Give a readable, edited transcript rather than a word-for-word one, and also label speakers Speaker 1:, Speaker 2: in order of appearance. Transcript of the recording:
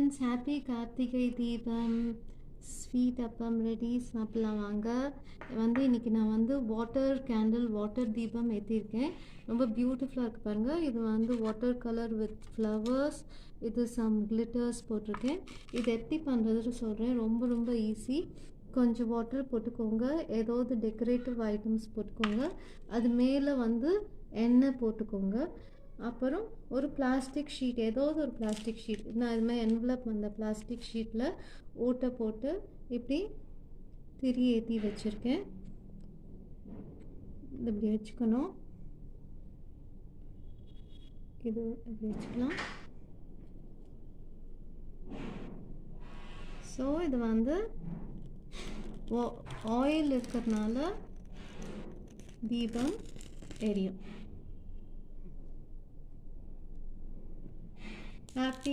Speaker 1: Friends, happy Karthigai Deepam. Sweet அப்பம் ready, சாப்பிட்லாம் வாங்க. இன்றைக்கி நான் வாட்டர் தீபம் ஏற்றிருக்கேன். ரொம்ப பியூட்டிஃபுல்லாக இருக்குது பாருங்கள். இது வாட்டர் கலர் வித் ஃப்ளவர்ஸ். இது சம் கிளிட்டர்ஸ் போட்டிருக்கேன். இது எப்படி பண்ணுறதுன்னு சொல்கிறேன். ரொம்ப ரொம்ப ஈஸி. கொஞ்சம் வாட்டர் போட்டுக்கோங்க, ஏதாவது டெக்கரேட்டிவ் ஐட்டம்ஸ் போட்டுக்கோங்க. அது மேலே எண்ணெய் போட்டுக்கோங்க. அப்புறம் ஒரு பிளாஸ்டிக் ஷீட், ஏதாவது ஒரு பிளாஸ்டிக் ஷீட், நான் இதுமாதிரி என்வலப் அந்த பிளாஸ்டிக் ஷீட்டில் ஓட்டை போட்டு இப்படி திரி ஏற்றி வச்சுருக்கேன். இப்படி வச்சுக்கணும். இது இப்படி வச்சுக்கலாம். ஸோ இது ஆயில் இருக்கிறதுனால தீபம் எரியும். ஹாப்பி